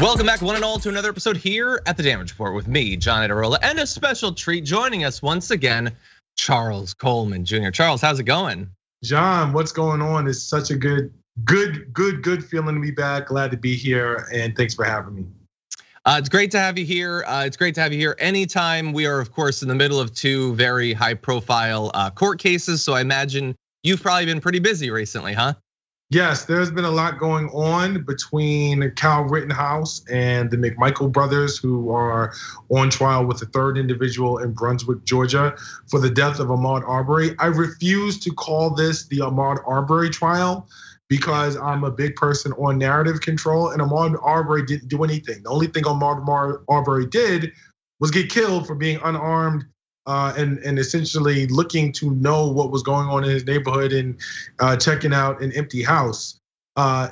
Welcome back, one and all, to another episode here at the Damage Report with me, John Ederola, and a special treat joining us once again, Charles Coleman Jr. Charles, how's it going? John, what's going on? It's such a good feeling to be back. Glad to be here, and thanks for having me. It's great to have you here. It's great to have you here anytime. We are, of course, in the middle of two very high-profile court cases, so I imagine you've probably been pretty busy recently, huh? Yes, there's been a lot going on between Kyle Rittenhouse and the McMichael brothers, who are on trial with a third individual in Brunswick, Georgia, for the death of Ahmaud Arbery. I refuse to call this the Ahmaud Arbery trial because I'm a big person on narrative control, and Ahmaud Arbery didn't do anything. The only thing Ahmaud Arbery did was get killed for being unarmed and essentially looking to know what was going on in his neighborhood and checking out an empty house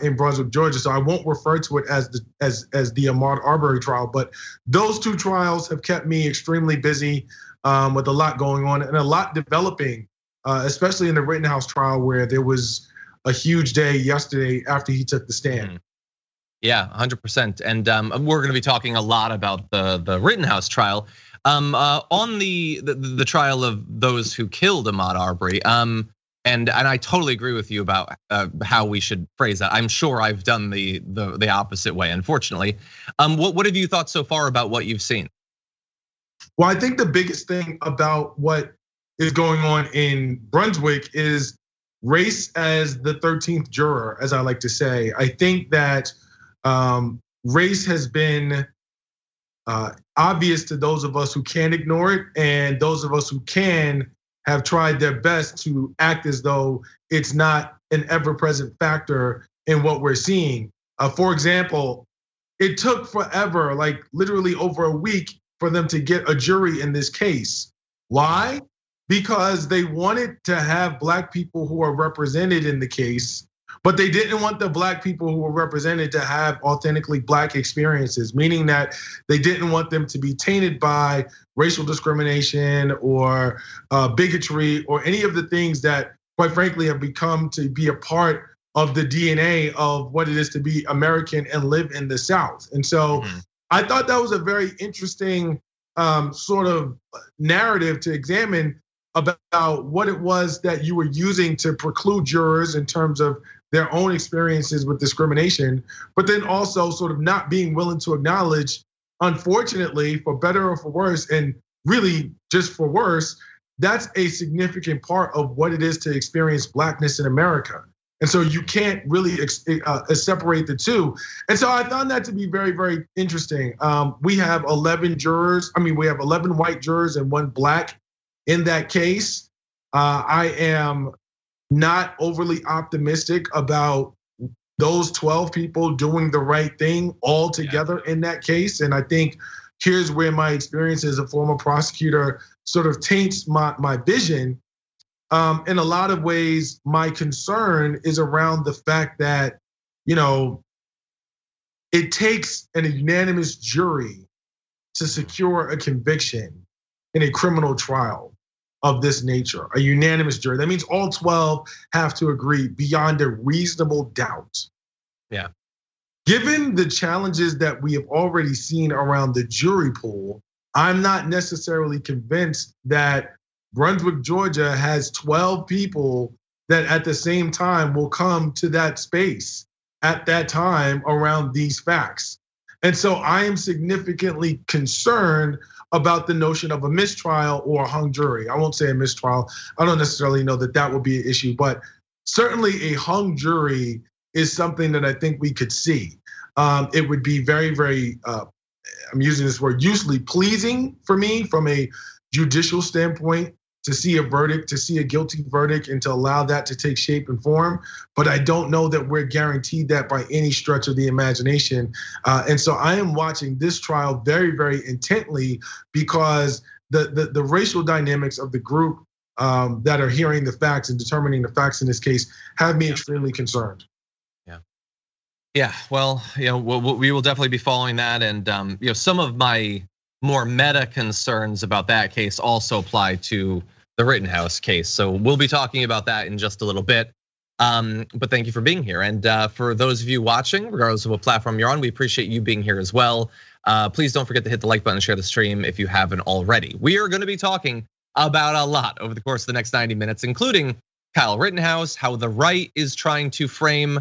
in Brunswick, Georgia. So I won't refer to it as the Ahmaud Arbery trial, but those two trials have kept me extremely busy with a lot going on and a lot developing, especially in the Rittenhouse trial, where there was a huge day yesterday after he took the stand. Yeah, 100%. And we're going to be talking a lot about the Rittenhouse trial. On the trial of those who killed Ahmaud Arbery, and I totally agree with you about how we should phrase that. I'm sure I've done the opposite way, unfortunately. What have you thought so far about what you've seen? Well, I think the biggest thing about what is going on in Brunswick is race as the 13th juror, as I like to say. I think that race has been obvious to those of us who can't ignore it, and those of us who can have tried their best to act as though it's not an ever-present factor in what we're seeing. For example, it took forever, like literally over a week, for them to get a jury in this case. Why? Because they wanted to have Black people who are represented in the case, but they didn't want the Black people who were represented to have authentically Black experiences, meaning that they didn't want them to be tainted by racial discrimination or bigotry or any of the things that, quite frankly, have become to be a part of the DNA of what it is to be American and live in the South. And so I thought that was a very interesting sort of narrative to examine about what it was that you were using to preclude jurors in terms of their own experiences with discrimination, but then also sort of not being willing to acknowledge, unfortunately, for better or for worse, and really just for worse, that's a significant part of what it is to experience Blackness in America. And so you can't really separate the two. And so I found that to be very, very interesting. We have 11 jurors. We have 11 white jurors and 1 Black in that case. I am not overly optimistic about those 12 people doing the right thing all together in that case. And I think here's where my experience as a former prosecutor sort of taints my vision. In a lot of ways, my concern is around the fact that, it takes a unanimous jury to secure a conviction in a criminal trial of this nature, a unanimous jury. That means all 12 have to agree beyond a reasonable doubt. Yeah. Given the challenges that we have already seen around the jury pool, I'm not necessarily convinced that Brunswick, Georgia has 12 people that at the same time will come to that space at that time around these facts. And so I am significantly concerned about the notion of a mistrial or a hung jury. I won't say a mistrial. I don't necessarily know that that will be an issue, but certainly a hung jury is something that I think we could see. It would be very, very, I'm using this word, usually pleasing for me from a judicial standpoint to see a verdict, to see a guilty verdict, and to allow that to take shape and form. But I don't know that we're guaranteed that by any stretch of the imagination. And so I am watching this trial very, very intently because the racial dynamics of the group that are hearing the facts and determining the facts in this case have me extremely concerned. Yeah, well, we will definitely be following that, and some of my more meta concerns about that case also apply to the Rittenhouse case. So we'll be talking about that in just a little bit. But thank you for being here. And for those of you watching, regardless of what platform you're on, we appreciate you being here as well. Please don't forget to hit the like button and share the stream if you haven't already. We are gonna be talking about a lot over the course of the next 90 minutes, including Kyle Rittenhouse, how the right is trying to frame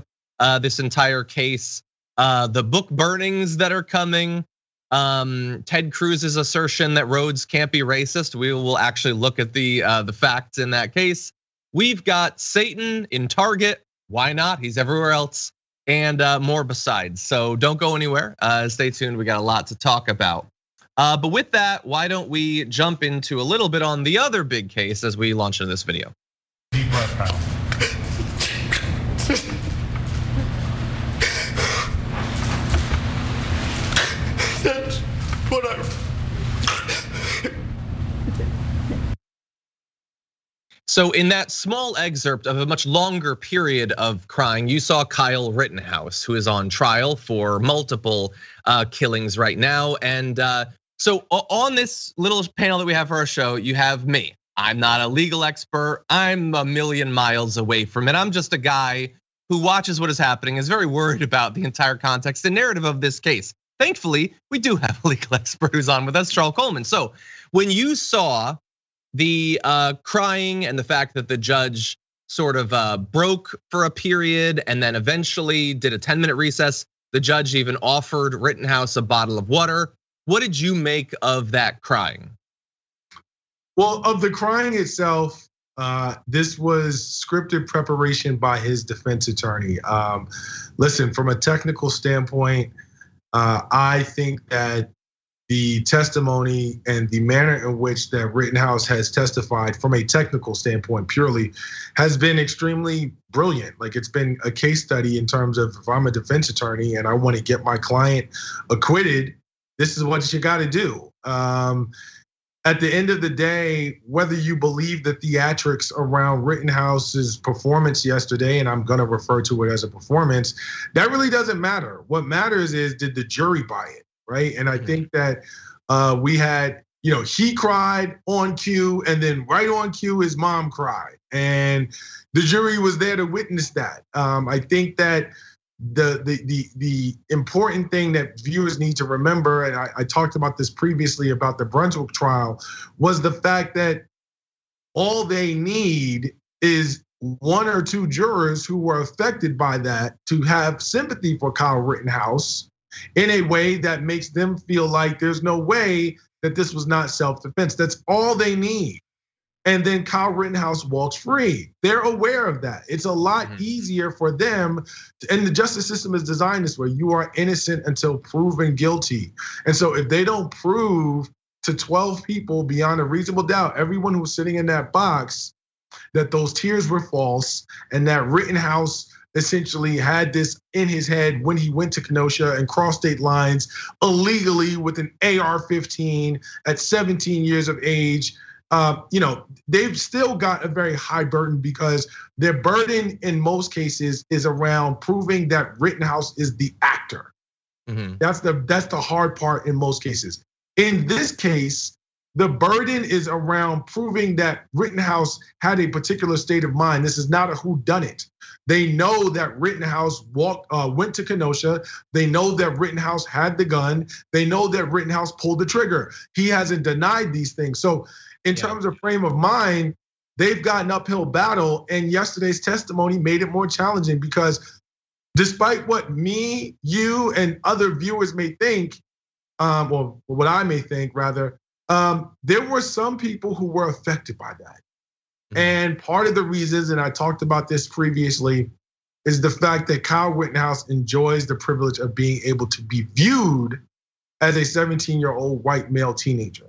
this entire case, the book burnings that are coming, Ted Cruz's assertion that roads can't be racist. We will actually look at the facts in that case. We've got Satan in Target. Why not? He's everywhere else, and more besides. So don't go anywhere. Stay tuned. We got a lot to talk about. But with that, why don't we jump into a little bit on the other big case as we launch into this video? Deep breath, Kyle. Whatever. So in that small excerpt of a much longer period of crying, you saw Kyle Rittenhouse, who is on trial for multiple killings right now. And so on this little panel that we have for our show, you have me. I'm not a legal expert. I'm a million miles away from it. I'm just a guy who watches what is happening, is very worried about the entire context and narrative of this case. Thankfully, we do have a legal expert who's on with us, Charles Coleman. So when you saw the crying and the fact that the judge sort of broke for a period and then eventually did a 10-minute recess, the judge even offered Rittenhouse a bottle of water. What did you make of that crying? Well, of the crying itself, this was scripted preparation by his defense attorney. Listen, from a technical standpoint, I think that the testimony and the manner in which that Rittenhouse has testified from a technical standpoint purely has been extremely brilliant. Like, it's been a case study in terms of, if I'm a defense attorney and I want to get my client acquitted, this is what you got to do. At the end of the day, whether you believe the theatrics around Rittenhouse's performance yesterday, and I'm gonna refer to it as a performance, that really doesn't matter. What matters is, did the jury buy it, right? And I think that we had, he cried on cue, and then right on cue, his mom cried, and the jury was there to witness that. I think that the important thing that viewers need to remember, and I talked about this previously about the Brunswick trial, was the fact that all they need is one or two jurors who were affected by that to have sympathy for Kyle Rittenhouse in a way that makes them feel like there's no way that this was not self-defense. That's all they need. And then Kyle Rittenhouse walks free. They're aware of that. It's a lot easier for them, and the justice system is designed this way. You are innocent until proven guilty. And so if they don't prove to 12 people beyond a reasonable doubt, everyone who's sitting in that box, that those tears were false and that Rittenhouse essentially had this in his head when he went to Kenosha and crossed state lines illegally with an AR-15 at 17 years of age, they've still got a very high burden, because their burden in most cases is around proving that Rittenhouse is the actor. That's the hard part in most cases. In this case, the burden is around proving that Rittenhouse had a particular state of mind. This is not a whodunit. They know that Rittenhouse went to Kenosha. They know that Rittenhouse had the gun. They know that Rittenhouse pulled the trigger. He hasn't denied these things. So in terms of frame of mind, they've got an uphill battle, and yesterday's testimony made it more challenging, because despite what me, you, and other viewers may think, or what I may think rather, there were some people who were affected by that. And part of the reasons, and I talked about this previously, is the fact that Kyle Rittenhouse enjoys the privilege of being able to be viewed as a 17-year-old white male teenager.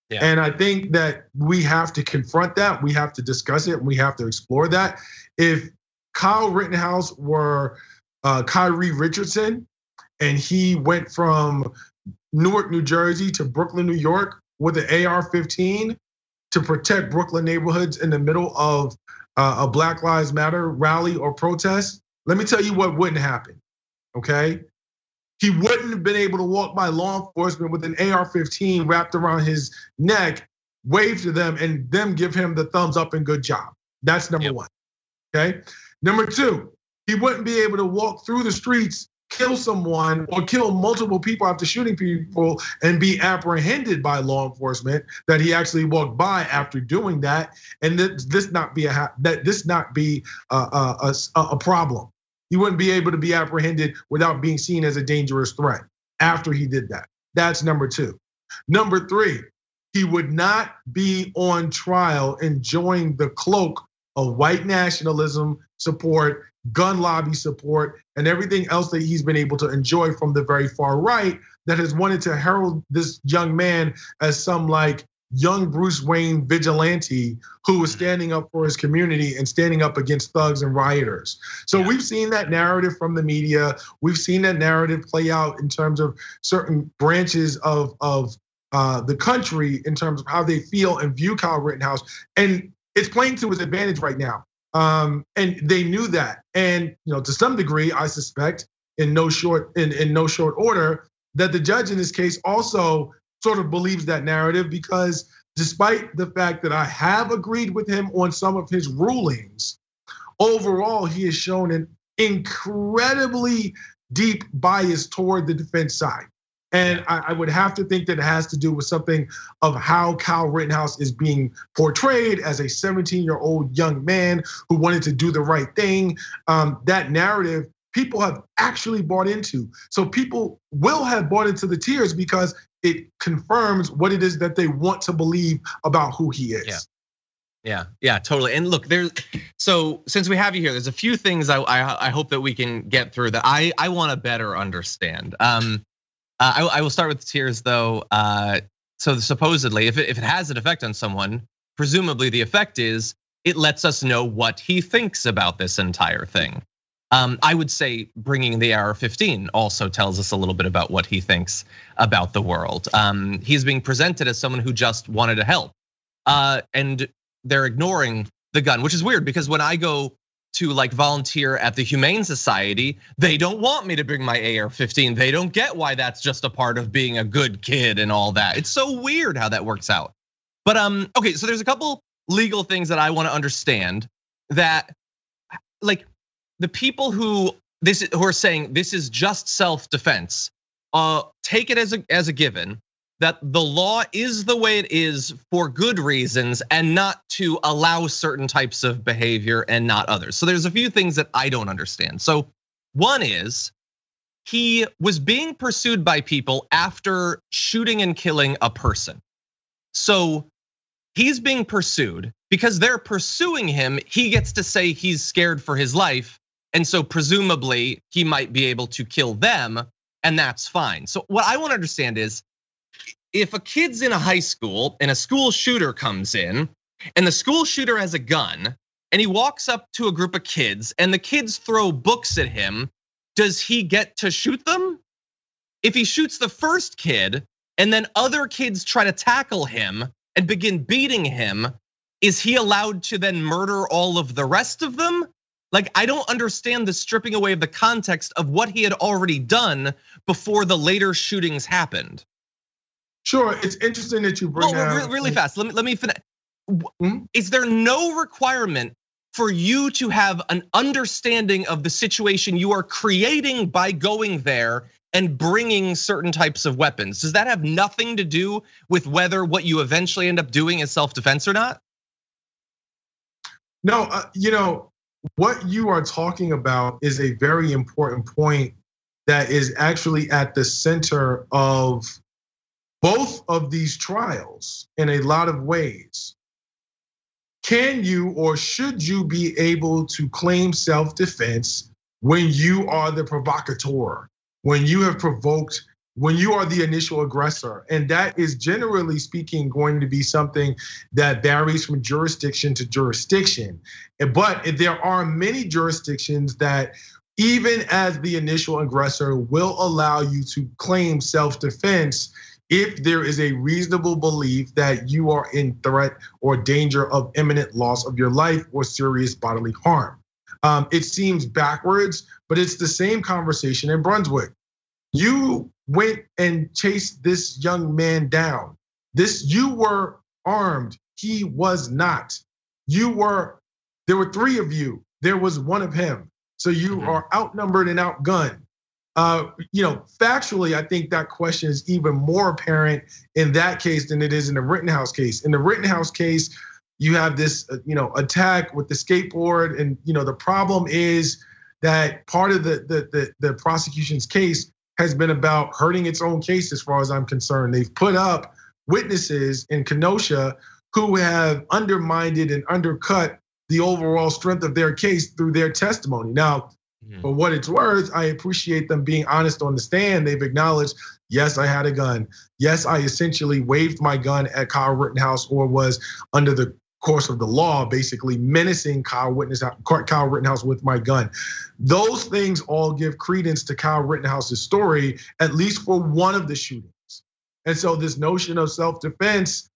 And I think that we have to confront that. We have to discuss it. We have to explore that. If Kyle Rittenhouse were Kyrie Richardson, and he went from Newark, New Jersey to Brooklyn, New York with an AR-15 to protect Brooklyn neighborhoods in the middle of a Black Lives Matter rally or protest, let me tell you what wouldn't happen, okay? He wouldn't have been able to walk by law enforcement with an AR-15 wrapped around his neck, wave to them, and them give him the thumbs up and good job. That's number one, okay? Number two, he wouldn't be able to walk through the streets, kill someone or kill multiple people after shooting people and be apprehended by law enforcement that he actually walked by after doing that, and this not be a problem. He wouldn't be able to be apprehended without being seen as a dangerous threat after he did that. That's number two. Number three, he would not be on trial enjoying the cloak of white nationalism support, gun lobby support, and everything else that he's been able to enjoy from the very far right that has wanted to herald this young man as some like young Bruce Wayne vigilante who was standing up for his community and standing up against thugs and rioters. So we've seen that narrative from the media. We've seen that narrative play out in terms of certain branches of the country in terms of how they feel and view Kyle Rittenhouse. And it's playing to his advantage right now. And they knew that. And to some degree, I suspect in no short order, that the judge in this case also sort of believes that narrative, because despite the fact that I have agreed with him on some of his rulings, overall, he has shown an incredibly deep bias toward the defense side. And I would have to think that it has to do with something of how Kyle Rittenhouse is being portrayed as a 17-year-old young man who wanted to do the right thing. That narrative, people have actually bought into. So people will have bought into the tears because it confirms what it is that they want to believe about who he is. Yeah, totally. And look, so since we have you here, there's a few things I hope that we can get through that I want to better understand. I will start with the tears though. So supposedly, if it has an effect on someone, presumably the effect is it lets us know what he thinks about this entire thing. I would say bringing the AR-15 also tells us a little bit about what he thinks about the world. He's being presented as someone who just wanted to help, and they're ignoring the gun, which is weird because when I go to like volunteer at the Humane Society, they don't want me to bring my AR-15. They don't get why that's just a part of being a good kid and all that. It's so weird how that works out. But okay, so there's a couple legal things that I want to understand that, like, the people who are saying this is just self-defense, take it as a given that the law is the way it is for good reasons and not to allow certain types of behavior and not others. So there's a few things that I don't understand. So one is he was being pursued by people after shooting and killing a person. So he's being pursued because they're pursuing him. He gets to say he's scared for his life. And so presumably he might be able to kill them, and that's fine. So what I want to understand is, if a kid's in a high school and a school shooter comes in and the school shooter has a gun and he walks up to a group of kids and the kids throw books at him, does he get to shoot them? If he shoots the first kid and then other kids try to tackle him and begin beating him, is he allowed to then murder all of the rest of them? Like, I don't understand the stripping away of the context of what he had already done before the later shootings happened. Sure, it's interesting that you bring that really fast. Let me finish. Is there no requirement for you to have an understanding of the situation you are creating by going there and bringing certain types of weapons? Does that have nothing to do with whether what you eventually end up doing is self-defense or not? No, what you are talking about is a very important point that is actually at the center of both of these trials in a lot of ways. Can you or should you be able to claim self-defense when you are the provocateur, when you have provoked, when you are the initial aggressor? And that is generally speaking going to be something that varies from jurisdiction to jurisdiction. But there are many jurisdictions that even as the initial aggressor will allow you to claim self-defense if there is a reasonable belief that you are in threat or danger of imminent loss of your life or serious bodily harm. It seems backwards, but it's the same conversation in Brunswick. You went and chased this young man down. You were armed, he was not. There were three of you. there was one of him. So you are outnumbered and outgunned. Factually, I think that question is even more apparent in that case than it is in the Rittenhouse case. In the Rittenhouse case, you have this, attack with the skateboard, and the problem is that part of the prosecution's case has been about hurting its own case, as far as I'm concerned. They've put up witnesses in Kenosha who have undermined and undercut the overall strength of their case through their testimony. Now, for what it's worth, I appreciate them being honest on the stand. They've acknowledged, yes, I had a gun. Yes, I essentially waved my gun at Kyle Rittenhouse, or was under the course of the law, basically menacing Kyle Rittenhouse with my gun. Those things all give credence to Kyle Rittenhouse's story, at least for one of the shootings. And so this notion of self-defense,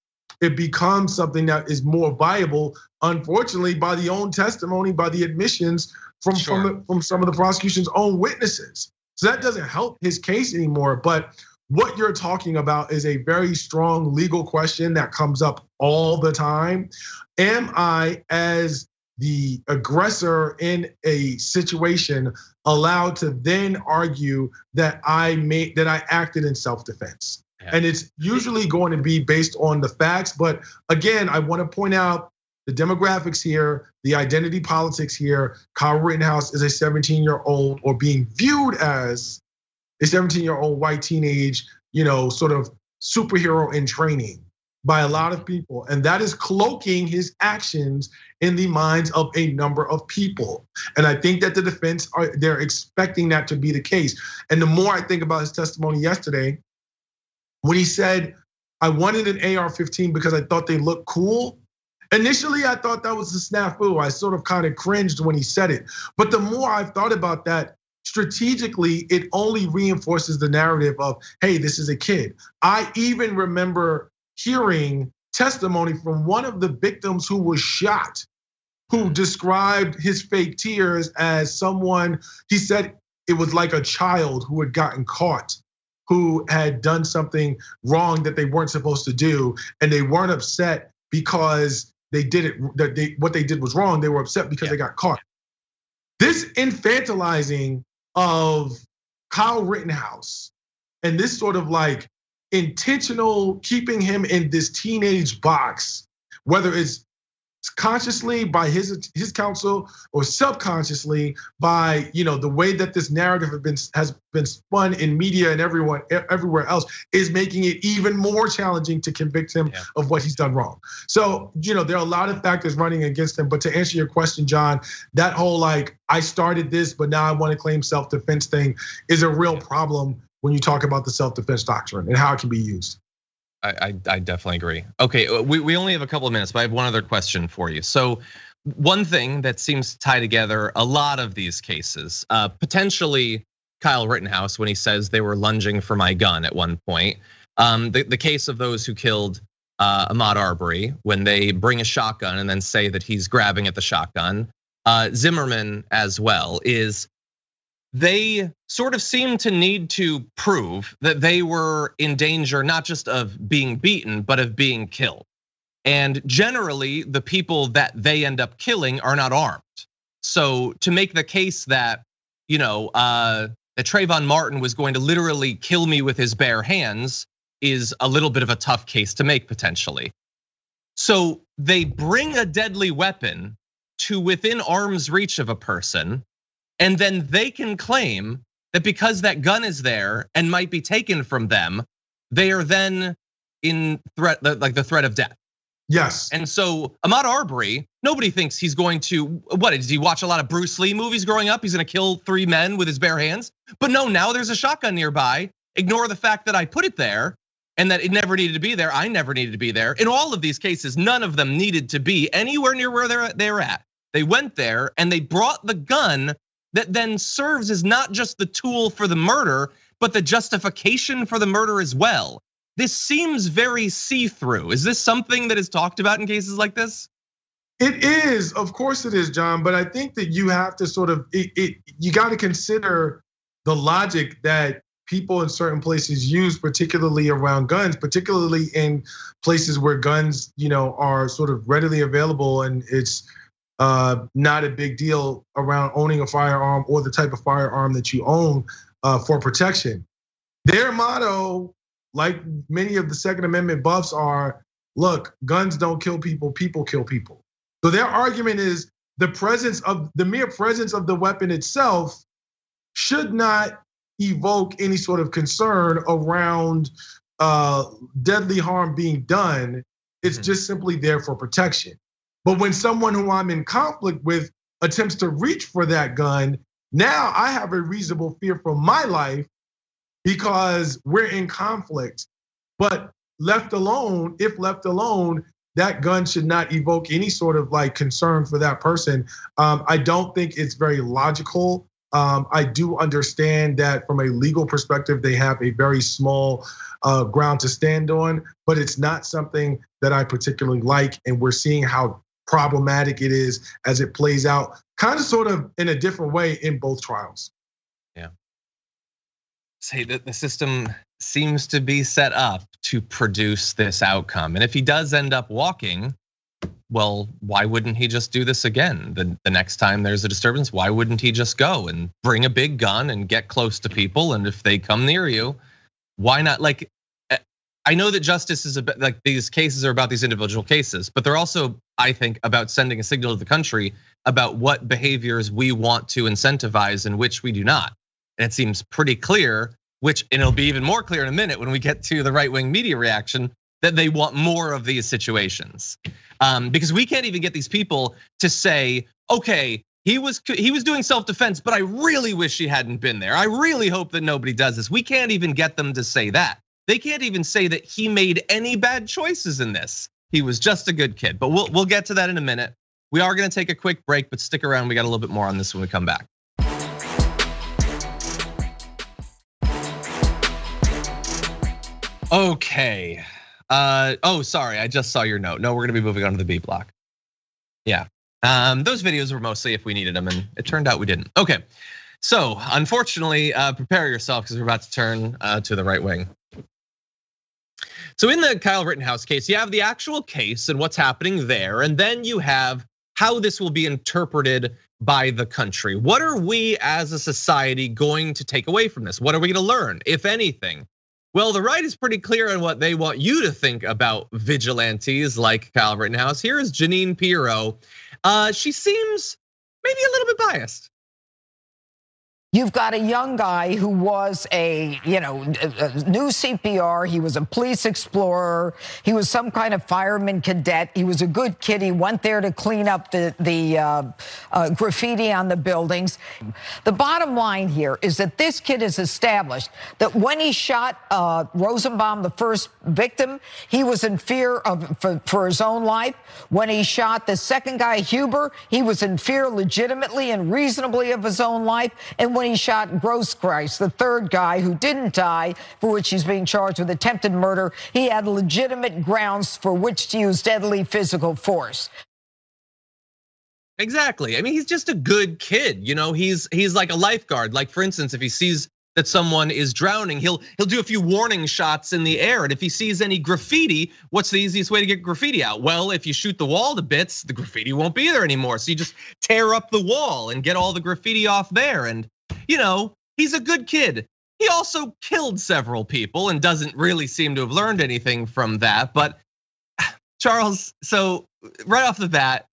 it becomes something that is more viable, unfortunately, by the own testimony, by the admissions from some of the prosecution's own witnesses. So that doesn't help his case anymore. But what you're talking about is a very strong legal question that comes up all the time. Am I, as the aggressor in a situation, allowed to then argue that I acted in self-defense? And it's usually going to be based on the facts. But again, I want to point out the demographics here, the identity politics here. Kyle Rittenhouse is a 17-year-old, or being viewed as a 17-year-old white teenage, sort of superhero in training by a lot of people. And that is cloaking his actions in the minds of a number of people. And I think that the defense, they're expecting that to be the case. And the more I think about his testimony yesterday, when he said, I wanted an AR-15 because I thought they looked cool. Initially, I thought that was a snafu. I sort of kind of cringed when he said it. But the more I've thought about that, strategically, it only reinforces the narrative of, hey, this is a kid. I even remember hearing testimony from one of the victims who was shot, who described his fake tears as someone, he said it was like a child who had gotten caught, who had done something wrong that they weren't supposed to do. And they weren't upset because they did it, what they did was wrong. They were upset because they got caught. This infantilizing of Kyle Rittenhouse, and this sort of like intentional keeping him in this teenage box, whether it's consciously by his counsel or subconsciously by the way that this narrative has been spun in media and everywhere else, is making it even more challenging to convict him of what he's done wrong. So there are a lot of factors running against him. But to answer your question, John, that whole like I started this but now I want to claim self-defense thing is a real problem when you talk about the self-defense doctrine and how it can be used. I definitely agree. Okay, we only have a couple of minutes, but I have one other question for you. So one thing that seems to tie together a lot of these cases, potentially Kyle Rittenhouse when he says they were lunging for my gun at one point. The case of those who killed Ahmaud Arbery when they bring a shotgun and then say that he's grabbing at the shotgun. Zimmerman as well is. They sort of seem to need to prove that they were in danger, not just of being beaten, but of being killed. And generally, the people that they end up killing are not armed. So to make the case that, that Trayvon Martin was going to literally kill me with his bare hands is a little bit of a tough case to make potentially. So they bring a deadly weapon to within arm's reach of a person. And then they can claim that because that gun is there and might be taken from them, they are then in threat, like the threat of death. Yes. And so Ahmaud Arbery, nobody thinks he's going to, what, did he watch a lot of Bruce Lee movies growing up? He's gonna kill 3 men with his bare hands. But no, now there's a shotgun nearby. Ignore the fact that I put it there and that it never needed to be there. I never needed to be there. In all of these cases, none of them needed to be anywhere near where they're at. They went there and they brought the gun that then serves as not just the tool for the murder, but the justification for the murder as well. This seems very see-through. Is this something that is talked about in cases like this? It is, of course it is, John. But I think that you have to sort of, you got to consider the logic that people in certain places use, particularly around guns, particularly in places where guns, are sort of readily available and it's not a big deal around owning a firearm or the type of firearm that you own for protection. Their motto, like many of the Second Amendment buffs, are, look, guns don't kill people, people kill people. So their argument is the mere presence of the weapon itself should not evoke any sort of concern around deadly harm being done. It's just simply there for protection. But when someone who I'm in conflict with attempts to reach for that gun, now I have a reasonable fear for my life because we're in conflict. But left alone, if left alone, that gun should not evoke any sort of like concern for that person. I don't think it's very logical. I do understand that from a legal perspective, they have a very small ground to stand on, but it's not something that I particularly like. And we're seeing how problematic it is as it plays out, kind of sort of in a different way in both trials. Yeah. Say that the system seems to be set up to produce this outcome. And if he does end up walking, well, why wouldn't he just do this again? The next time there's a disturbance, why wouldn't he just go and bring a big gun and get close to people? And if they come near you, why not? Like, I know that justice is about, like, these cases are about these individual cases, but they're also, I think, about sending a signal to the country about what behaviors we want to incentivize and which we do not. And it seems pretty clear, and it'll be even more clear in a minute when we get to the right-wing media reaction, that they want more of these situations. Because we can't even get these people to say, okay, he was doing self-defense, but I really wish he hadn't been there. I really hope that nobody does this. We can't even get them to say that. They can't even say that he made any bad choices in this. He was just a good kid, but we'll get to that in a minute. We are gonna take a quick break, but stick around, we got a little bit more on this when we come back. Okay, sorry, I just saw your note. No, we're gonna be moving on to the B block. Yeah, those videos were mostly if we needed them, and it turned out we didn't. Okay, so unfortunately, prepare yourself because we're about to turn to the right wing. So in the Kyle Rittenhouse case, you have the actual case and what's happening there, and then you have how this will be interpreted by the country. What are we as a society going to take away from this? What are we gonna learn, if anything? Well, the right is pretty clear on what they want you to think about vigilantes like Kyle Rittenhouse. Here is Jeanine Pirro. She seems maybe a little bit biased. You've got a young guy who was a new CPR. He was a police explorer. He was some kind of fireman cadet. He was a good kid. He went there to clean up the graffiti on the buildings. The bottom line here is that this kid has established that when he shot Rosenbaum, the first victim, he was in fear for his own life. When he shot the second guy, Huber, he was in fear legitimately and reasonably of his own life. And when he shot Grosskreis, the third guy who didn't die, for which he's being charged with attempted murder, he had legitimate grounds for which to use deadly physical force. Exactly. I mean, he's just a good kid. He's like a lifeguard. Like, for instance, if he sees that someone is drowning, he'll do a few warning shots in the air. And if he sees any graffiti, what's the easiest way to get graffiti out? Well, if you shoot the wall to bits, the graffiti won't be there anymore. So you just tear up the wall and get all the graffiti off there. And he's a good kid. He also killed several people and doesn't really seem to have learned anything from that. But Charles, so right off the bat,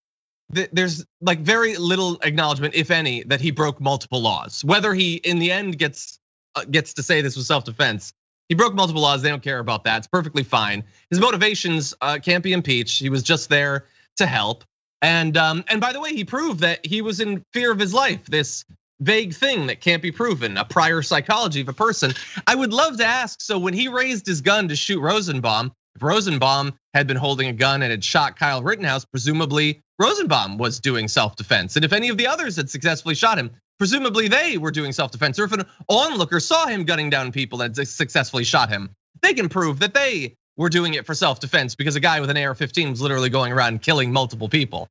there's like very little acknowledgement, if any, that he broke multiple laws. Whether he in the end gets to say this was self-defense, he broke multiple laws. They don't care about that. It's perfectly fine. His motivations can't be impeached. He was just there to help. And by the way, he proved that he was in fear of his life. This vague thing that can't be proven, a prior psychology of a person. I would love to ask, so when he raised his gun to shoot Rosenbaum, if Rosenbaum had been holding a gun and had shot Kyle Rittenhouse, presumably Rosenbaum was doing self-defense. And if any of the others had successfully shot him, presumably they were doing self-defense. Or if an onlooker saw him gunning down people that successfully shot him, they can prove that they were doing it for self-defense because a guy with an AR-15 was literally going around killing multiple people.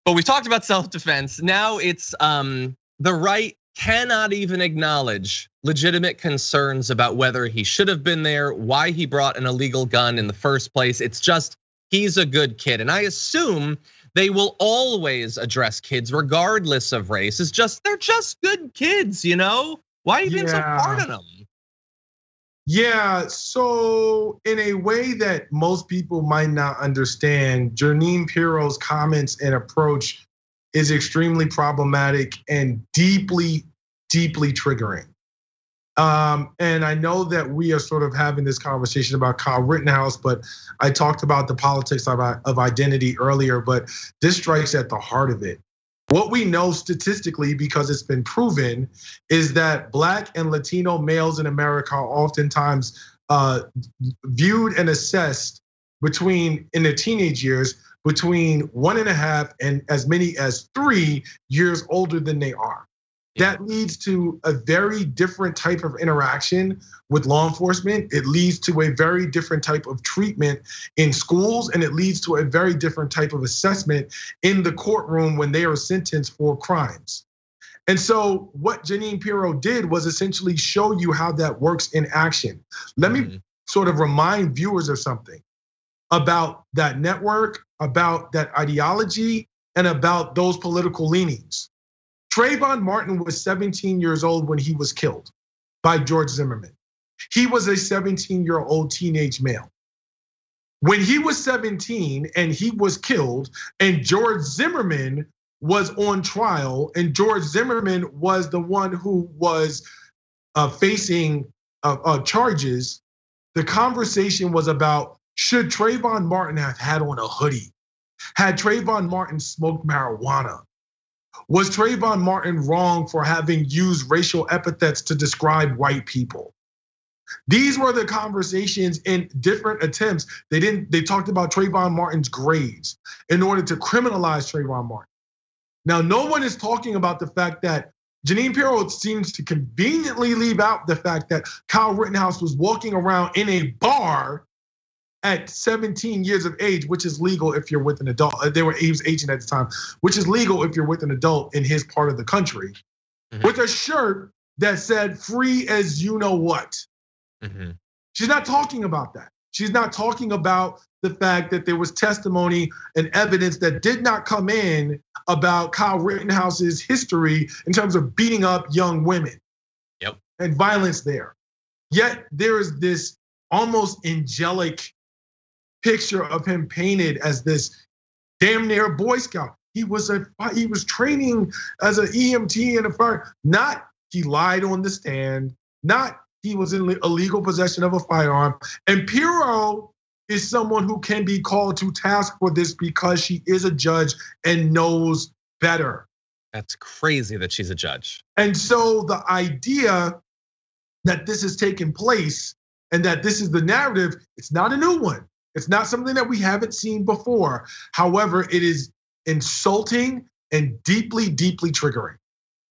But we talked about self-defense. Now it's the right cannot even acknowledge legitimate concerns about whether he should have been there, why he brought an illegal gun in the first place. It's just, he's a good kid. And I assume They will always address kids regardless of race. They're just good kids, you know? Why are you being so hard on them? Yeah, so in a way that most people might not understand, Jeanine Pirro's comments and approach is extremely problematic and deeply, deeply triggering. And I know that we are sort of having this conversation about Kyle Rittenhouse, but I talked about the politics of identity earlier, but this strikes at the heart of it. What we know statistically, because it's been proven, is that Black and Latino males in America are oftentimes viewed and assessed in their teenage years between 1.5 and as many as 3 years older than they are. That leads to a very different type of interaction with law enforcement. It leads to a very different type of treatment in schools, and it leads to a very different type of assessment in the courtroom when they are sentenced for crimes. And so what Jeanine Pirro did was essentially show you how that works in action. Let me sort of remind viewers of something about that network, about that ideology, and about those political leanings. Trayvon Martin was 17 years old when he was killed by George Zimmerman. He was a 17-year-old teenage male. When he was 17 and he was killed, and George Zimmerman was on trial, and George Zimmerman was the one who was facing charges, the conversation was about, should Trayvon Martin have had on a hoodie? Had Trayvon Martin smoked marijuana? Was Trayvon Martin wrong for having used racial epithets to describe white people? These were the conversations in different attempts. They talked about Trayvon Martin's grades in order to criminalize Trayvon Martin. Now, no one is talking about the fact that Jeanine Pirro seems to conveniently leave out the fact that Kyle Rittenhouse was walking around in a bar at 17 years of age, which is legal if you're with an adult. He was 18 at the time, which is legal if you're with an adult in his part of the country, with a shirt that said "free as you know what." She's not talking about that. She's not talking about the fact that there was testimony and evidence that did not come in about Kyle Rittenhouse's history in terms of beating up young women and violence there. Yet there is this almost angelic picture of him painted as this damn near Boy Scout. He was training as an EMT in a fire. Not he lied on the stand. Not he was in illegal possession of a firearm. And Pirro is someone who can be called to task for this because she is a judge and knows better. That's crazy that she's a judge. And so the idea that this has taken place and that this is the narrative, it's not a new one. It's not something that we haven't seen before. However, it is insulting and deeply, deeply triggering.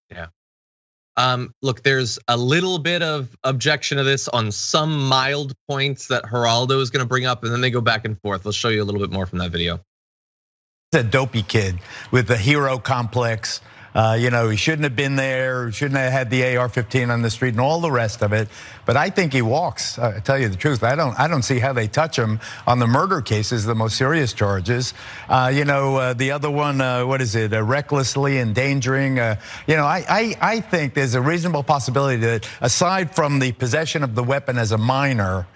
Yeah. Look, there's a little bit of objection to this on some mild points that Geraldo is going to bring up, and then they go back and forth. Let's show you a little bit more from that video. A dopey kid with the hero complex. He shouldn't have been there, shouldn't have had the AR-15 on the street and all the rest of it. But I think he walks. I tell you the truth, I don't see how they touch him on the murder cases, the most serious charges. The other one, what is it? Recklessly endangering. I think there's a reasonable possibility that aside from the possession of the weapon as a minor,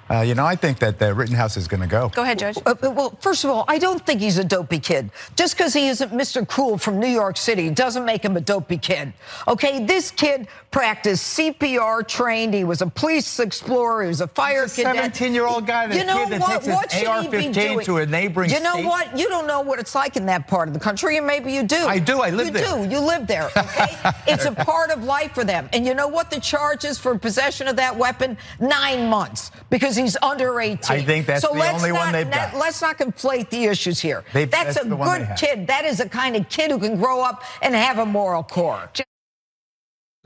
I think that Rittenhouse is going to go. Go ahead, Judge. Well, first of all, I don't think he's a dopey kid. Just because he isn't Mr. Cool from New York City doesn't make him a dopey kid. Okay, this kid practiced CPR, trained. He was a police explorer. He was a fire cadet. 17-year-old guy that takes his AR-15 to a neighboring state. You know what? You don't know what it's like in that part of the country, and maybe you do. I do. I live there. You do. You live there. Okay, it's a part of life for them. And you know what the charge is for possession of that weapon? 9 months, because he's under 18. I think that's the only one they've got. Let's not conflate the issues here. That's a good kid. That is a kind of kid who can grow up and have a moral core.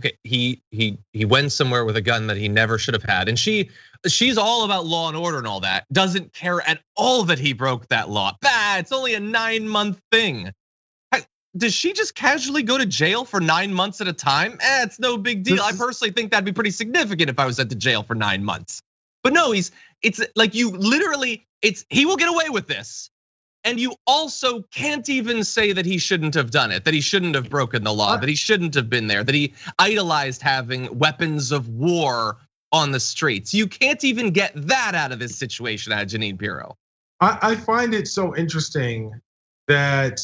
Okay, he went somewhere with a gun that he never should have had, and she's all about law and order and all that. Doesn't care at all that he broke that law. It's only a 9-month thing. Does she just casually go to jail for 9 months at a time? It's no big deal. I personally think that'd be pretty significant if I was sent to jail for 9 months. But no, it's like you literally, he will get away with this. And you also can't even say that he shouldn't have done it, that he shouldn't have broken the law, that he shouldn't have been there, that he idolized having weapons of war on the streets. You can't even get that out of this situation out of Jeanine Pirro. I find it so interesting that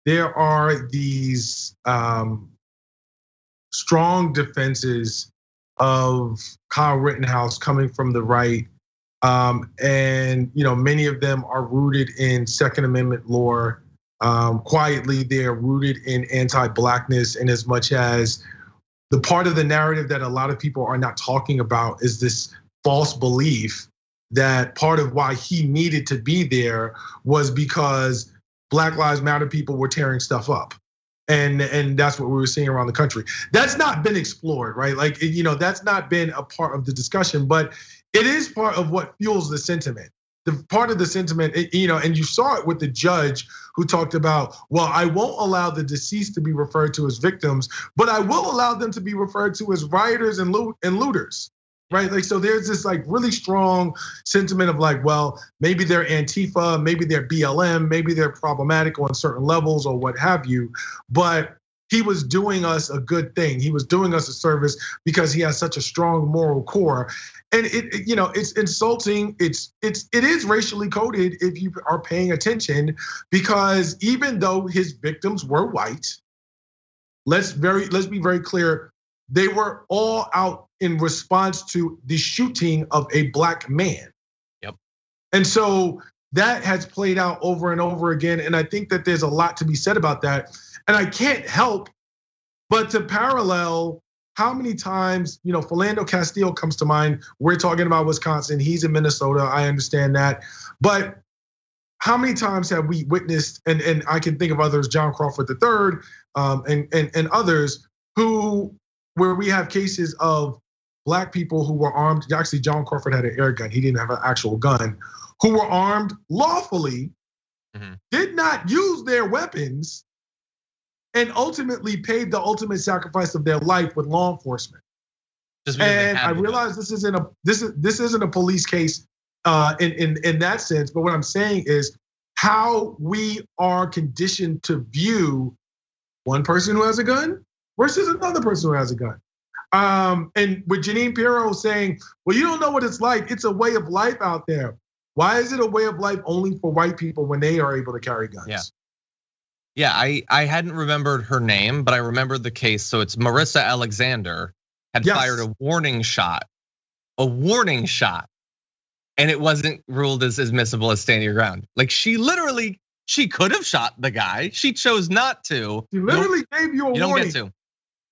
there are these strong defenses of Kyle Rittenhouse coming from the right. And many of them are rooted in Second Amendment lore. Quietly, they're rooted in anti-blackness, in as much as the part of the narrative that a lot of people are not talking about is this false belief that part of why he needed to be there was because Black Lives Matter people were tearing stuff up. And that's what we were seeing around the country. That's not been explored, right? Like, that's not been a part of the discussion, but it is part of what fuels the sentiment. The part of the sentiment, and you saw it with the judge who talked about, well, I won't allow the deceased to be referred to as victims, but I will allow them to be referred to as rioters and looters, right? Like, so there's this like really strong sentiment of like, well, maybe they're Antifa, maybe they're BLM, maybe they're problematic on certain levels or what have you, but he was doing us a good thing. He was doing us a service because he has such a strong moral core. And it's insulting. It is racially coded if you are paying attention, because even though his victims were white, let's be very clear, they were all out in response to the shooting of a Black man. Yep. And so that has played out over and over again. And I think that there's a lot to be said about that. And I can't help but to parallel how many times, Philando Castile comes to mind. We're talking about Wisconsin, he's in Minnesota, I understand that. But how many times have we witnessed, and I can think of others, John Crawford III, and others, where we have cases of Black people who were armed. Actually, John Crawford had an air gun, he didn't have an actual gun, who were armed lawfully, did not use their weapons, and ultimately paid the ultimate sacrifice of their life with law enforcement. And I realize this isn't a police case in that sense, but what I'm saying is how we are conditioned to view one person who has a gun versus another person who has a gun. And with Jeanine Pirro saying, well, you don't know what it's like, it's a way of life out there. Why is it a way of life only for white people when they are able to carry guns? Yeah, I hadn't remembered her name, but I remembered the case. So it's Marissa Alexander had fired a warning shot, and it wasn't ruled as admissible as standing your ground. Like she could have shot the guy. She chose not to. She literally gave you a warning. You don't get to.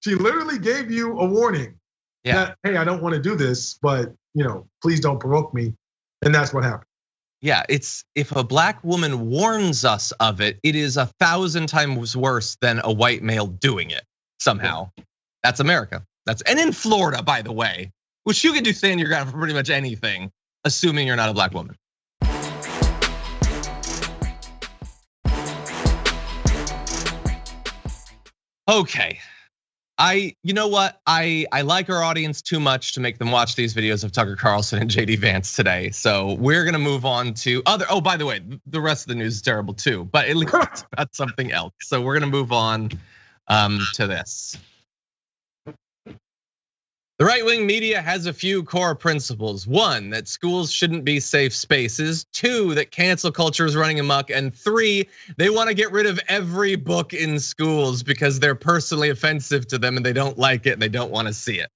She literally gave you a warning. Yeah. That, hey, I don't want to do this, but please don't provoke me. And that's what happened. Yeah, it's if a Black woman warns us of it, it is 1,000 times worse than a white male doing it somehow. That's America. And in Florida, by the way, which you can do stand your ground for pretty much anything, assuming you're not a Black woman. Okay. You know what? I like our audience too much to make them watch these videos of Tucker Carlson and JD Vance today. So we're gonna move on to other. Oh, by the way, the rest of the news is terrible too, but at least it's about something else. So we're gonna move on to this. The right-wing media has a few core principles. 1, that schools shouldn't be safe spaces. 2, that cancel culture is running amok. And 3, they want to get rid of every book in schools because they're personally offensive to them and they don't like it and they don't want to see it.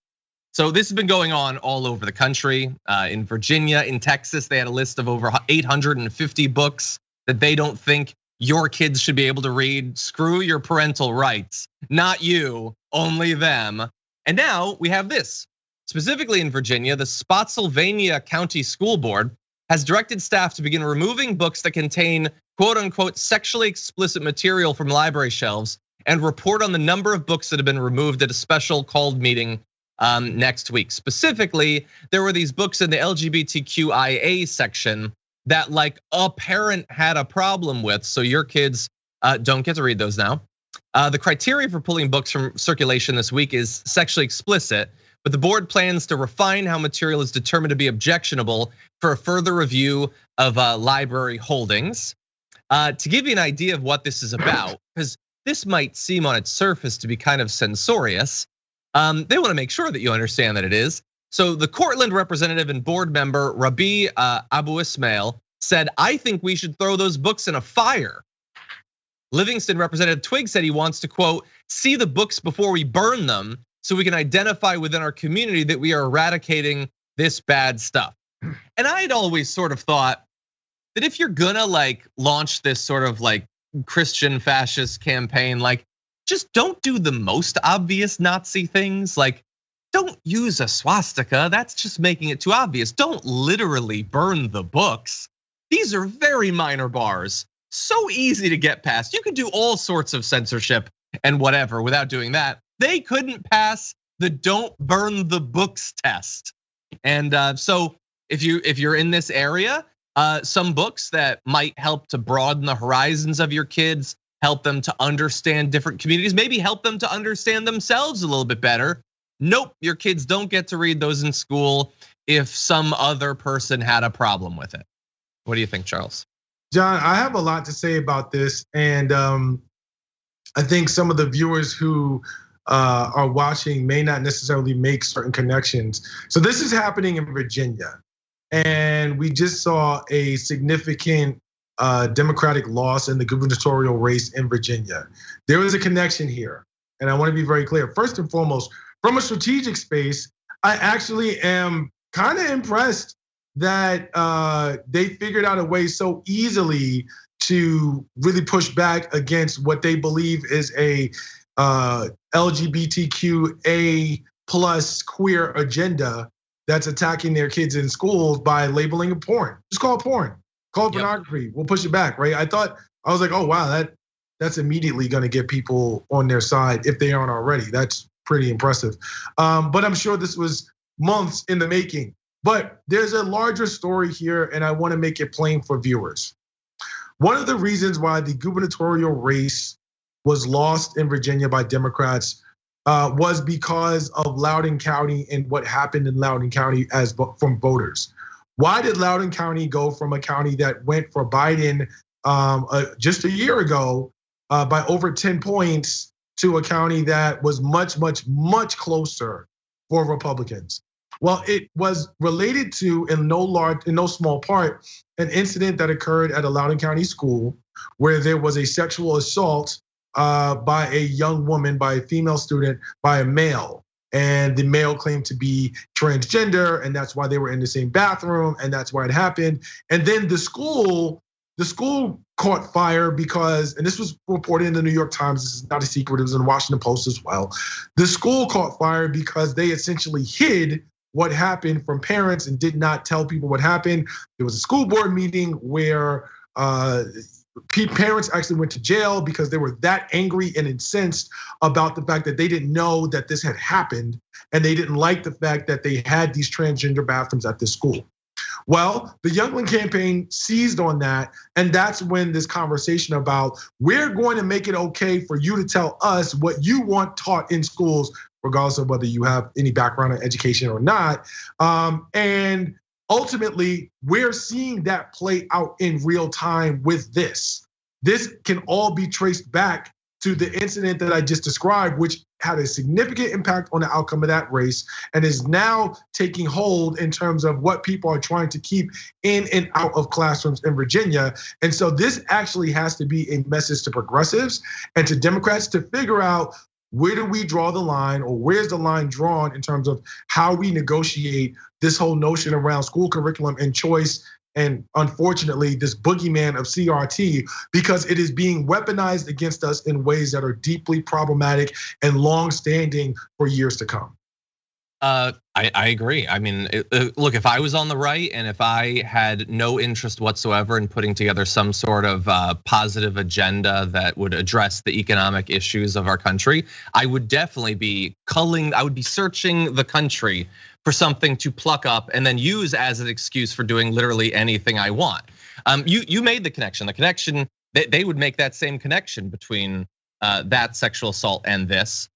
So this has been going on all over the country. In Virginia, in Texas, they had a list of over 850 books that they don't think your kids should be able to read. Screw your parental rights, not you, only them. And now we have this. Specifically in Virginia, the Spotsylvania County School Board has directed staff to begin removing books that contain quote unquote sexually explicit material from library shelves and report on the number of books that have been removed at a special called meeting next week. Specifically, there were these books in the LGBTQIA section that like a parent had a problem with, so your kids don't get to read those now. The criteria for pulling books from circulation this week is sexually explicit, but the board plans to refine how material is determined to be objectionable for a further review of library holdings. To give you an idea of what this is about, because this might seem on its surface to be kind of censorious, they want to make sure that you understand that it is. So the Cortland representative and board member, Rabi Abu Ismail, said, "I think we should throw those books in a fire." Livingston Representative Twigg said he wants to, quote, "see the books before we burn them so we can identify within our community that we are eradicating this bad stuff." And I'd always sort of thought that if you're gonna like launch this sort of like Christian fascist campaign, like just don't do the most obvious Nazi things. Like don't use a swastika, that's just making it too obvious. Don't literally burn the books. These are very minor bars, so easy to get past. You could do all sorts of censorship and whatever without doing that. They couldn't pass the don't burn the books test. And so if you're in this area, some books that might help to broaden the horizons of your kids, help them to understand different communities, maybe help them to understand themselves a little bit better. Nope, your kids don't get to read those in school if some other person had a problem with it. What do you think, Charles? John, I have a lot to say about this, and I think some of the viewers who are watching may not necessarily make certain connections. So this is happening in Virginia, and we just saw a significant Democratic loss in the gubernatorial race in Virginia. There is a connection here, and I want to be very clear. First and foremost, from a strategic space, I actually am kind of impressed that they figured out a way so easily to really push back against what they believe is a LGBTQ plus queer agenda that's attacking their kids in schools by labeling it porn. Just call it porn, call it pornography. We'll push it back, right? I was like, oh wow, that's immediately gonna get people on their side if they aren't already. That's pretty impressive. But I'm sure this was months in the making. But there's a larger story here, and I want to make it plain for viewers. One of the reasons why the gubernatorial race was lost in Virginia by Democrats was because of Loudoun County and what happened in Loudoun County from voters. Why did Loudoun County go from a county that went for Biden just a year ago by over 10 points to a county that was much, much, much closer for Republicans? Well, it was related to, in no small part, an incident that occurred at a Loudoun County school where there was a sexual assault by a young woman, by a female student, by a male. And the male claimed to be transgender, and that's why they were in the same bathroom, and that's why it happened. And then the school caught fire because, and this was reported in the New York Times, this is not a secret, it was in the Washington Post as well. The school caught fire because they essentially hid what happened from parents and did not tell people what happened. There was a school board meeting where parents actually went to jail because they were that angry and incensed about the fact that they didn't know that this had happened, and they didn't like the fact that they had these transgender bathrooms at this school. Well, the Youngling campaign seized on that, and that's when this conversation about we're going to make it okay for you to tell us what you want taught in schools, regardless of whether you have any background in education or not. And ultimately, we're seeing that play out in real time with this. This can all be traced back to the incident that I just described, which had a significant impact on the outcome of that race and is now taking hold in terms of what people are trying to keep in and out of classrooms in Virginia. And so this actually has to be a message to progressives and to Democrats to figure out, where do we draw the line, or where's the line drawn in terms of how we negotiate this whole notion around school curriculum and choice, and unfortunately this boogeyman of CRT, because it is being weaponized against us in ways that are deeply problematic and long-standing for years to come. I agree. I mean, look, if I was on the right and if I had no interest whatsoever in putting together some sort of positive agenda that would address the economic issues of our country, I would definitely be I would be searching the country for something to pluck up and then use as an excuse for doing literally anything I want. You made the connection. The connection, they would make that same connection between that sexual assault and this.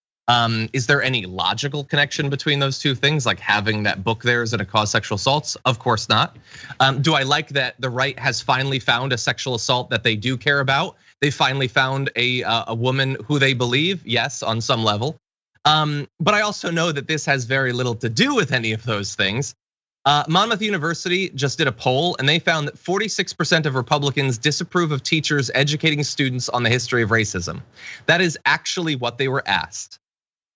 Is there any logical connection between those two things, like having that book there is going to cause sexual assaults? Of course not. Do I like that the right has finally found a sexual assault that they do care about? They finally found a woman who they believe, yes, on some level. But I also know that this has very little to do with any of those things. Monmouth University just did a poll and they found that 46% of Republicans disapprove of teachers educating students on the history of racism. That is actually what they were asked.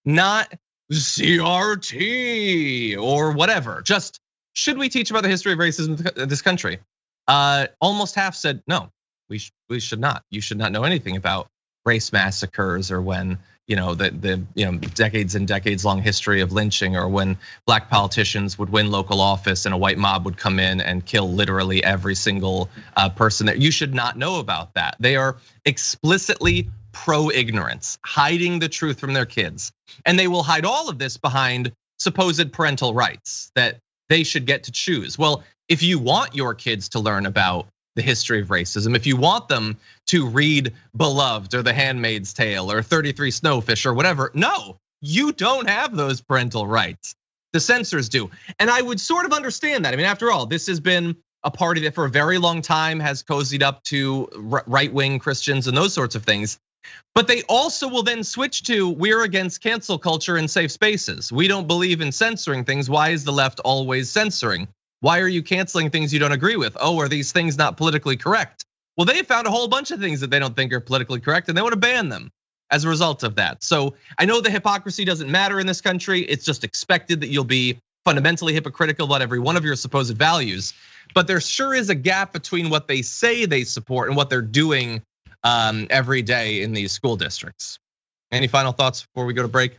Not CRT or whatever, just should we teach about the history of racism in this country? Almost half said no, we should not. You should not know anything about race massacres or when the decades and decades long history of lynching, or when black politicians would win local office and a white mob would come in and kill literally every single person there. You should not know about that. They are explicitly pro-ignorance, hiding the truth from their kids. And they will hide all of this behind supposed parental rights that they should get to choose. Well, if you want your kids to learn about the history of racism, if you want them to read Beloved or The Handmaid's Tale or 33 Snowfish or whatever, no, you don't have those parental rights. The censors do. And I would sort of understand that. I mean, after all, this has been a party that for a very long time has cozied up to right-wing Christians and those sorts of things. But they also will then switch to, we're against cancel culture and safe spaces. We don't believe in censoring things. Why is the left always censoring? Why are you canceling things you don't agree with? Oh, are these things not politically correct? Well, they found a whole bunch of things that they don't think are politically correct and they want to ban them as a result of that. So I know the hypocrisy doesn't matter in this country. It's just expected that you'll be fundamentally hypocritical about every one of your supposed values. But there sure is a gap between what they say they support and what they're doing every day in these school districts. Any final thoughts before we go to break?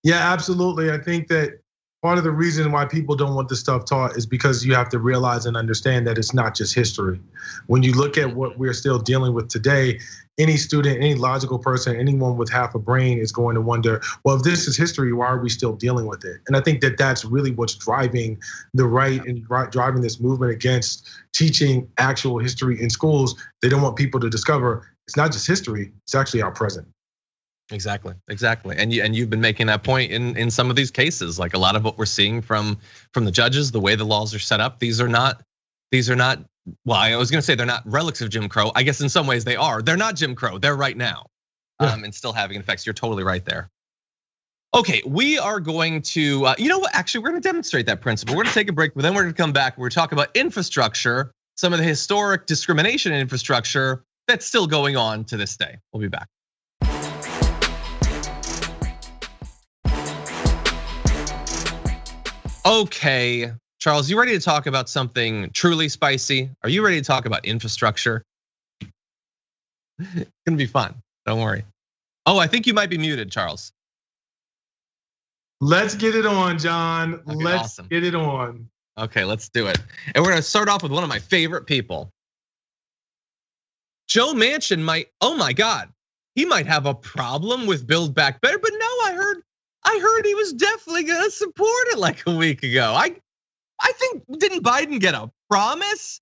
Yeah, absolutely. I think that part of the reason why people don't want this stuff taught is because you have to realize and understand that it's not just history. When you look at what we're still dealing with today, any student, any logical person, anyone with half a brain is going to wonder, well, if this is history, why are we still dealing with it? And I think that that's really what's driving the right and driving this movement against teaching actual history in schools. They don't want people to discover it's not just history, it's actually our present. Exactly. And you've been making that point in some of these cases. Like a lot of what we're seeing from the judges, the way the laws are set up, these are not. Well, I was going to say they're not relics of Jim Crow. I guess in some ways they are. They're not Jim Crow. They're right now, and still having effects. You're totally right there. Okay, we are going to, you know what? Actually, we're going to demonstrate that principle. We're going to take a break, but then we're going to come back. We're talking about infrastructure, some of the historic discrimination in infrastructure that's still going on to this day. We'll be back. Okay, Charles, you ready to talk about something truly spicy? Are you ready to talk about infrastructure? It's gonna be fun, don't worry. Oh, I think you might be muted, Charles. Let's get it on, John. Okay, let's get it on. Okay, let's do it. And we're gonna start off with one of my favorite people. Joe Manchin might, oh my God, he might have a problem with Build Back Better, but no, I heard he was definitely gonna support it like a week ago. I think, didn't Biden get a promise?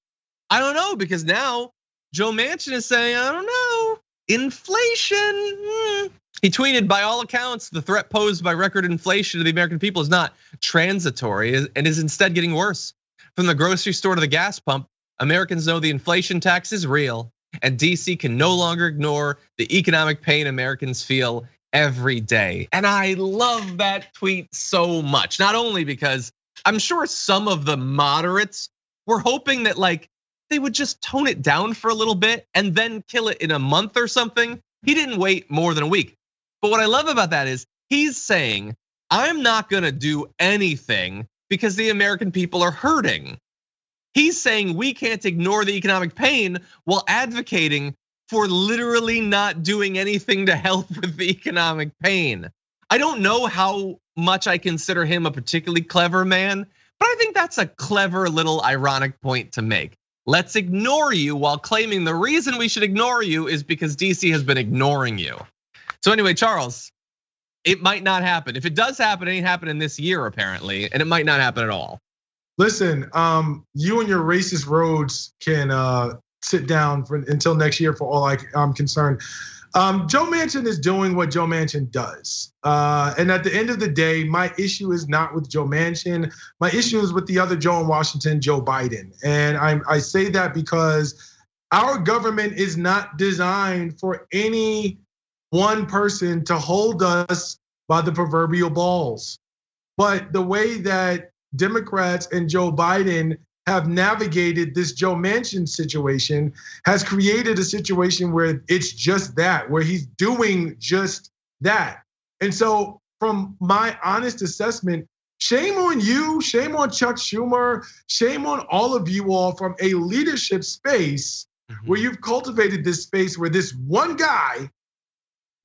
I don't know, because now Joe Manchin is saying, I don't know, inflation. He tweeted, by all accounts, the threat posed by record inflation to the American people is not transitory and is instead getting worse. From the grocery store to the gas pump, Americans know the inflation tax is real, and DC can no longer ignore the economic pain Americans feel every day. And I love that tweet so much, not only because I'm sure some of the moderates were hoping that like they would just tone it down for a little bit and then kill it in a month or something. He didn't wait more than a week. But what I love about that is he's saying, I'm not gonna do anything because the American people are hurting. He's saying we can't ignore the economic pain while advocating for literally not doing anything to help with the economic pain. I don't know how much I consider him a particularly clever man, but I think that's a clever little ironic point to make. Let's ignore you while claiming the reason we should ignore you is because DC has been ignoring you. So anyway, Charles, it might not happen. If it does happen, it ain't happening this year apparently, and it might not happen at all. Listen, you and your racist roads can sit down until next year for all I'm concerned. Joe Manchin is doing what Joe Manchin does. And at the end of the day, my issue is not with Joe Manchin. My issue is with the other Joe in Washington, Joe Biden. And I say that because our government is not designed for any one person to hold us by the proverbial balls. But the way that Democrats and Joe Biden have navigated this Joe Manchin situation has created a situation where it's just that, where he's doing just that. And so from my honest assessment, shame on you, shame on Chuck Schumer, shame on all of you all from a leadership space where you've cultivated this space where this one guy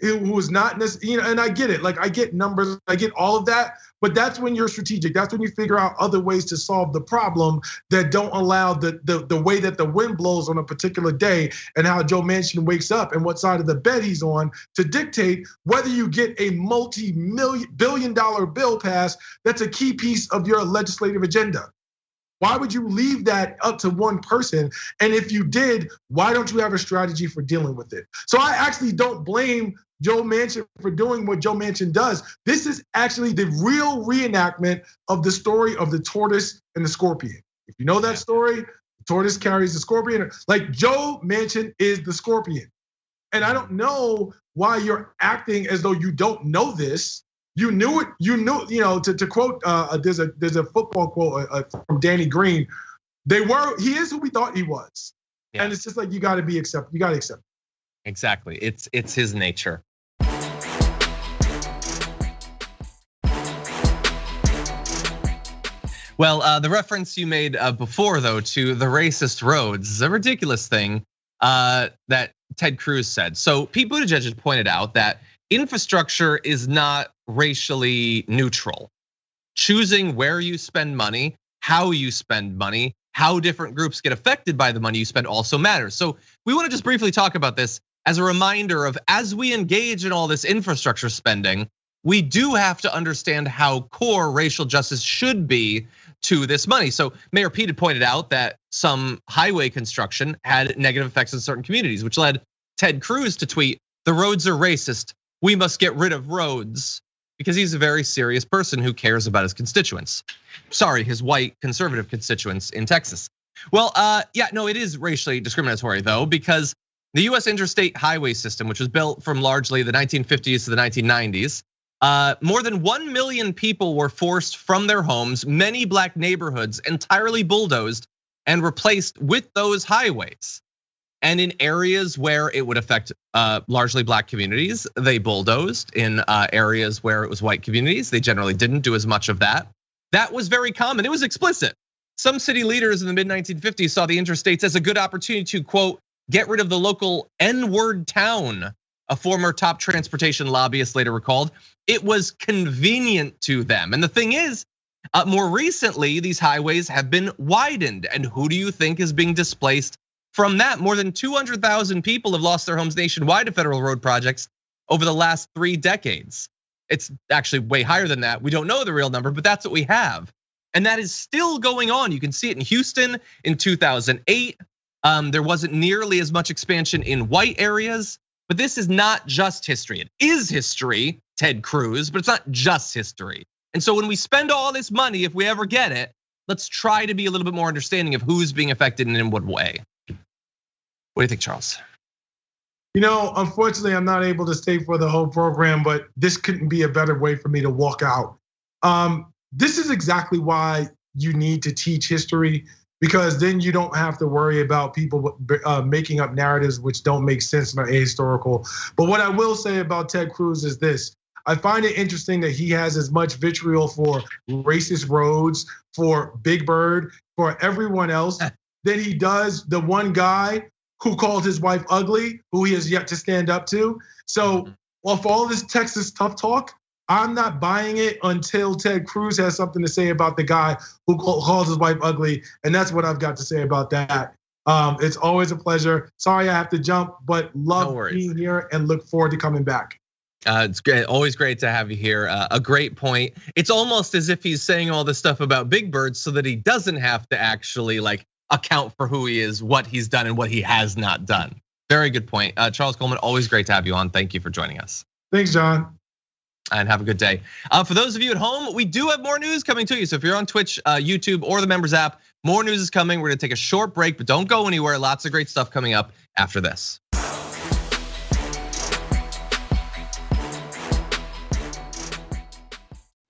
who is not necessarily, and I get it, like I get numbers, I get all of that, but that's when you're strategic. That's when you figure out other ways to solve the problem that don't allow the way that the wind blows on a particular day and how Joe Manchin wakes up and what side of the bed he's on to dictate whether you get a multi-billion-dollar bill passed that's a key piece of your legislative agenda. Why would you leave that up to one person? And if you did, why don't you have a strategy for dealing with it? So I actually don't blame Joe Manchin for doing what Joe Manchin does. This is actually the real reenactment of the story of the tortoise and the scorpion. If you know that story, the tortoise carries the scorpion. Like Joe Manchin is the scorpion. And I don't know why you're acting as though you don't know this. You knew it. You knew, to quote, there's a football quote from Danny Green. He is who we thought he was. Yeah. And it's just like, you got to accept it. Exactly, it's his nature. Well, the reference you made before, though, to the racist roads is a ridiculous thing that Ted Cruz said. So Pete Buttigieg had pointed out that infrastructure is not racially neutral. Choosing where you spend money, how you spend money, how different groups get affected by the money you spend also matters. So we want to just briefly talk about this as a reminder of, as we engage in all this infrastructure spending, we do have to understand how core racial justice should be to this money. So Mayor Pete had pointed out that some highway construction had negative effects in certain communities, which led Ted Cruz to tweet, "The roads are racist. We must get rid of roads," because he's a very serious person who cares about his constituents. Sorry, his white conservative constituents in Texas. Well, yeah, no, it is racially discriminatory though, because the US interstate highway system, which was built from largely the 1950s to the 1990s, more than 1 million people were forced from their homes, many black neighborhoods entirely bulldozed and replaced with those highways. And in areas where it would affect largely black communities, they bulldozed. In areas where it was white communities, they generally didn't do as much of that. That was very common, it was explicit. Some city leaders in the mid-1950s saw the interstates as a good opportunity to, quote, get rid of the local N-word town, a former top transportation lobbyist later recalled. It was convenient to them. And the thing is, more recently, these highways have been widened. And who do you think is being displaced from that? More than 200,000 people have lost their homes nationwide to federal road projects over the last 3 decades. It's actually way higher than that. We don't know the real number, but that's what we have. And that is still going on. You can see it in Houston in 2008. There wasn't nearly as much expansion in white areas, but this is not just history. It is history, Ted Cruz, but it's not just history. And so when we spend all this money, if we ever get it, let's try to be a little bit more understanding of who's being affected and in what way. What do you think, Charles? Unfortunately, I'm not able to stay for the whole program, but this couldn't be a better way for me to walk out. This is exactly why you need to teach history, because then you don't have to worry about people making up narratives which don't make sense and are ahistorical. But what I will say about Ted Cruz is this. I find it interesting that he has as much vitriol for racist roads, for Big Bird, for everyone else than he does the one guy who called his wife ugly, who he has yet to stand up to. So, well, for all this Texas tough talk, I'm not buying it until Ted Cruz has something to say about the guy who calls his wife ugly. And that's what I've got to say about that. It's always a pleasure. Sorry I have to jump, but love being here and look forward to coming back. It's great, always great to have you here. A great point. It's almost as if he's saying all this stuff about Big Bird so that he doesn't have to actually account for who he is, what he's done, and what he has not done. Very good point. Charles Coleman, always great to have you on. Thank you for joining us. Thanks, John. And have a good day. For those of you at home, we do have more news coming to you. So if you're on Twitch, YouTube, or the members app, more news is coming. We're gonna take a short break, but don't go anywhere. Lots of great stuff coming up after this.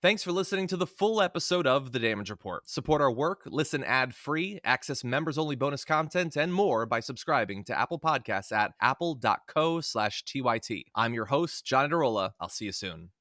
Thanks for listening to the full episode of The Damage Report. Support our work, listen ad-free, access members-only bonus content, and more by subscribing to Apple Podcasts at apple.co/TYT. I'm your host, John Adarola. I'll see you soon.